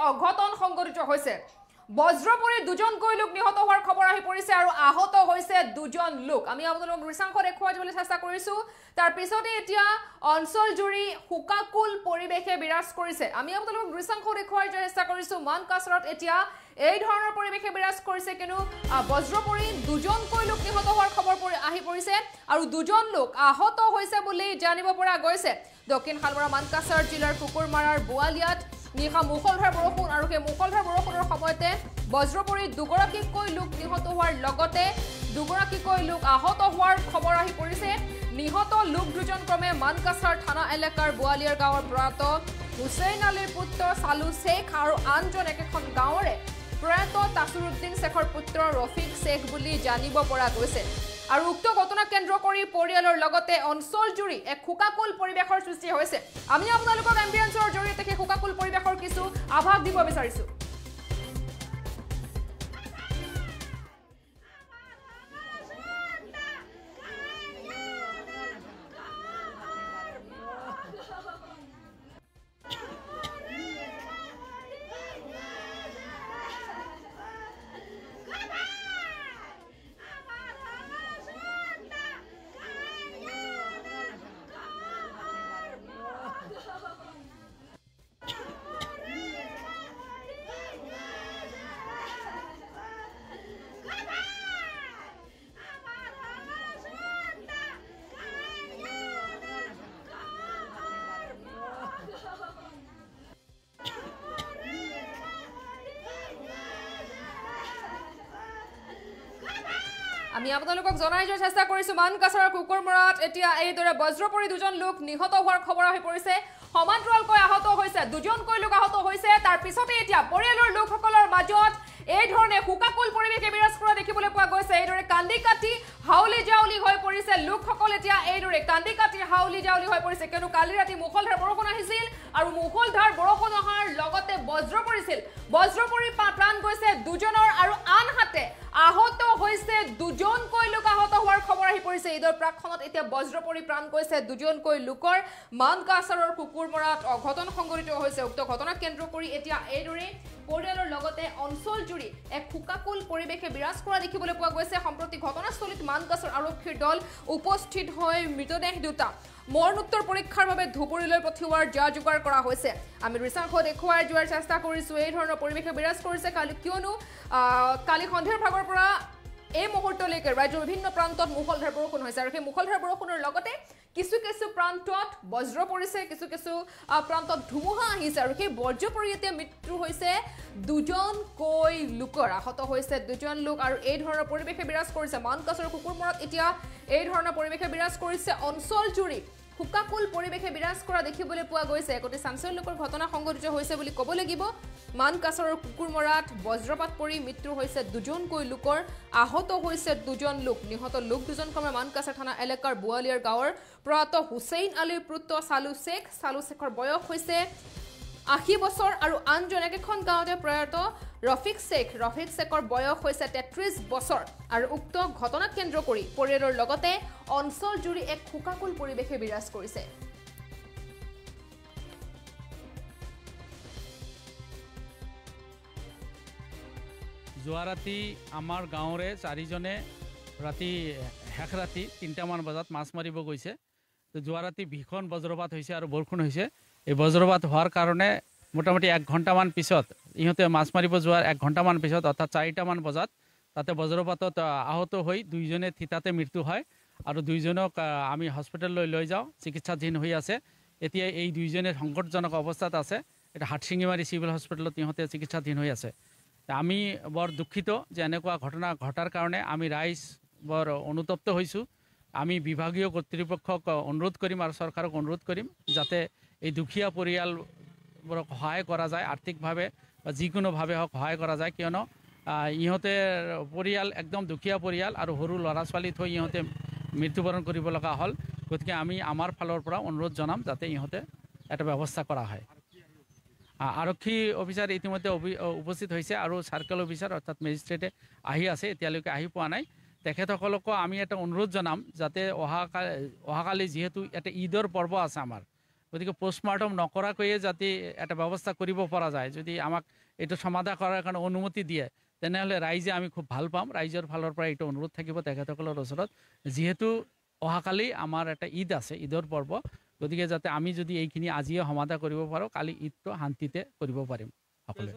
অঘটন সংঘটিত হৈছে বজ্ৰপুৰী দুজনকৈ লোক নিহত হোৱাৰ খবৰ আহি পৰিছে আৰু আহত হৈছে দুজন লোক আমি আপোনালোকক দৃশ্যাংশ দেখুৱাই দিবলৈ চেষ্টা কৰিছো তাৰ পিছতে এতিয়া অঞ্চল জুৰি হুকাকুল পৰিৱেশে বিৰাজ কৰিছে আমি আপোনালোকক দৃশ্যাংশ দেখুৱাই চেষ্টা কৰিছো মানকাছাৰত এতিয়া এই ধৰণৰ পৰিৱেশে বিৰাজ কৰিছে কিনো বজ্ৰপুৰী দুজনকৈ লোক নিহত হোৱাৰ খবৰ আহি পৰিছে আৰু দুজন লোক আহত হৈছে বুলি জানিব পৰা গৈছে দক্ষিণ হালমৰা মানকাছাৰ জিলাৰ কুকুৰমাৰাৰ বুৱালিয়াত নিশা মুখলধাৰ বৰষুণ আৰু সেই মুখলধাৰ বৰষুণৰ সময়তে বজ্ৰপুৰী দুগৰাকীকৈ লোক নিহত হোৱাৰ লগতে দুগৰাকীকৈ লোক আহত হোৱাৰ খবৰ আহি পৰিছে নিহত লোক দুজন ক্ৰমে মানকাছাৰ থানা এলেকাৰ বুৱালিয়াৰ গাঁৱৰ প্ৰয়াত হুছেইন আলীৰ পুত্ৰ সালু শেখ আৰু আনজন একেখন গাঁৱৰে প্ৰয়াত তাছুৰুদ্দিন শেখৰ পুত্ৰ ৰফিক শেখ বুলি জানিব পৰা গৈছে আৰু উক্ত ঘটনা কেন্দ্ৰ কৰি পৰিয়ালৰ লগতে অঞ্চল জুৰি এক হুকাকুল পৰিৱেশৰ সৃষ্টি হৈছে আমি আপোনালোকক এম্বিয়েন্সৰ জৰিয়তে সেই হুকাকুল পৰিৱেশৰ কিছু আভাস দিব বিচাৰিছো আমি আপোনালোকক জনাই যোৱাৰ চেষ্টা কৰিছো মানকাছাৰৰ কুকুৰমৰাত এতিয়া এইদৰে বজ্ৰপুৰী দুজন লোক নিহত হোৱাৰ খবৰ আহি পৰিছে সমান্তৰালকৈ আহত হৈছে দুজনকৈ লোক আহত হৈছে তাৰ পিছতে এতিয়া পৰিয়ালৰ লোকসকলৰ মাজত এই ধৰণে হুকাকুল পৰিৱেশে বিৰাজ কৰা দেখিবলৈ পোৱা গৈছে এইদৰে কান্দি কাটি হাউলি জাউলি হৈ পৰিছে লোকসকল এতিয়া এইদৰে কান্দি কাটি হাউলি জাউলি হৈ পৰিছে কিয়নো কালি ৰাতি মুখলধাৰ বৰষুণ আহিছিল আৰু মুখলধাৰ বৰষুণ অহাৰ লগতে বজ্ৰ পৰিছিল বজ্ৰপুৰী প্ৰাণ গৈছে দুজনৰ আৰু আনহাতে আহত হৈছে দুজনকৈ লোক আহত হোৱাৰ খবৰ আহি পৰিছে ঈদৰ প্ৰাকখনত এতিয়া বজ্ৰপুৰী প্ৰাণ গৈছে দুজনকৈ লোকৰ মানকাছাৰৰ কুকুৰমৰাত অঘটন সংঘটিত হৈছে উক্ত ঘটনা কেন্দ্ৰ কৰি এতিয়া এইদৰে পৰিয়ালৰ লগতে অঞ্চল জুৰি এক হুকাকুল পৰিৱেশে বিৰাজ কৰা দেখিবলৈ পোৱা গৈছে সম্প্ৰতি ঘটনাস্থলীত মানকাছাৰ আৰক্ষীৰ দল উপস্থিত হৈ মৃতদেহ দুটা মৰণোত্তৰ পৰীক্ষাৰ বাবে ধুবুৰীলৈ পঠিওৱাৰ যা যোগাৰ কৰা হৈছে আমি দৃশ্যাংশ দেখুৱাই যোৱাৰ চেষ্টা কৰিছো এই ধৰণৰ পৰিৱেশে বিৰাজ কৰিছে কিয়নো কালি সন্ধিয়াৰ ভাগৰ পৰা এই মুহূৰ্তলৈকে ৰাজ্যৰ বিভিন্ন প্ৰান্তত মুখলধাৰ বৰষুণ হৈছে আৰু সেই মুখলধাৰ বৰষুণৰ লগতে কিছু কিছু প্ৰান্তত বজ্ৰ পৰিছে কিছু কিছু প্ৰান্তত ধুমুহা আহিছে আৰু সেই বজ্ৰপৰি এতিয়া মৃত্যু হৈছে দুজনকৈ লোকৰ আহত হৈছে দুজন লোক আৰু এই ধৰণৰ পৰিৱেশে বিৰাজ কৰিছে মানকাছাৰৰ কুকুৰমৰাত এতিয়া এই ধৰণৰ পৰিৱেশে বিৰাজ কৰিছে অঞ্চল জুৰি হুকাকুল পৰিৱেশে বিৰাজ কৰা দেখিবলৈ পোৱা গৈছে একোটি চাঞ্চল্যকৰ ঘটনা সংঘটিত হৈছে বুলি ক'ব লাগিব মানকাছাৰৰ কুকুৰমৰাত বজ্ৰপাত পৰি মৃত্যু হৈছে দুজনকৈ লোকৰ আহত হৈছে দুজন লোক নিহত লোক দুজন ক্ৰমে মানকাছাৰ থানা এলেকাৰ বুৱালিয়াৰ গাঁৱৰ প্ৰয়াত হুছেইন আলীৰ পুত্ৰ সালু শেখৰ বয়স হৈছে 80 বছৰ আৰু আনজন একেখন গাঁৱতে প্ৰয়াত ৰফিক শেখৰ বয়স হৈছে 33 বছৰ আৰু উক্ত ঘটনা কেন্দ্ৰ কৰি পৰিয়ালৰ লগতে অঞ্চল জুৰি এক হুকাকুল পৰিৱেশে বিৰাজ কৰিছে যোৱা ৰাতি আমাৰ গাঁৱৰে চাৰিজনে ৰাতি শেষ ৰাতি 3টামান বজাত মাছ মাৰিব গৈছে তো যোৱা ৰাতি ভীষণ বজ্ৰপাত হৈছে আৰু বৰষুণ হৈছে এই বজ্ৰপাত হোৱাৰ কাৰণে মোটামুটি 1 ঘণ্টামান পিছত ইহঁতে মাছ মাৰিব যোৱাৰ 1 ঘণ্টামান পিছত অৰ্থাৎ 4টামান বজাত তাতে বজ্ৰপাতত আহত হৈ দুইজনে থিতাতে মৃত্যু হয় আৰু দুইজনক আমি হস্পিটেললৈ লৈ যাওঁ চিকিৎসাধীন হৈ আছে এতিয়া এই দুইজনে সংকটজনক অৱস্থাত আছে এটা হাটশিঙিমাৰী চিভিল হস্পিটেলত ইহঁতে চিকিৎসাধীন হৈ আছে আমি বৰ দুঃখিত যে এনেকুৱা ঘটনা ঘটাৰ কাৰণে আমি ৰাইজ বৰ অনুতপ্ত হৈছোঁ আমি বিভাগীয় কৰ্তৃপক্ষক অনুৰোধ কৰিম আৰু চৰকাৰক অনুৰোধ কৰিম যাতে এই দুখীয়া পৰিয়ালবোৰক সহায় কৰা যায় আৰ্থিকভাৱে বা যিকোনোভাৱে হওক সহায় কৰা যায় কিয়নো ইহঁতে পৰিয়াল একদম দুখীয়া পৰিয়াল আৰু সৰু ল'ৰা ছোৱালী থৈ ইহঁতে মৃত্যুবৰণ কৰিব লগা হ'ল গতিকে আমি আমাৰ ফালৰ পৰা অনুৰোধ জনাম যাতে ইহঁতে এটা ব্যৱস্থা কৰা হয় আৰক্ষী অফিচাৰ ইতিমধ্যে উপস্থিত হৈছে আৰু সাৰ্কেল অফিচাৰ অৰ্থাৎ মেজিষ্ট্ৰেটে আহি আছে এতিয়ালৈকে আহি পোৱা নাই তেখেতসকলকো আমি এটা অনুৰোধ জনাম যাতে অহাকালি যেহেতু এটা ঈদৰ পৰ্ব আছে আমাৰ গতিকে পোষ্টমৰ্টম নকৰাকৈয়ে যাতে এটা ব্যৱস্থা কৰিব পৰা যায়, যদি আমাক এইটো সমাধা কৰাৰ কাৰণে অনুমতি দিয়ে তেনেহ'লে ৰাইজে আমি খুব ভাল পাম। ৰাইজৰ ফালৰ পৰা এইটো অনুৰোধ থাকিব তেখেতসকলৰ ওচৰত, যিহেতু অহাকালি আমাৰ এটা ঈদ আছে, ঈদৰ পৰ্ব, গতিকে যাতে আমি যদি এইখিনি আজিয়ে সমাধা কৰিব পাৰোঁ, কালি ঈদটো শান্তিতে কৰিব পাৰিম সকলোৱে।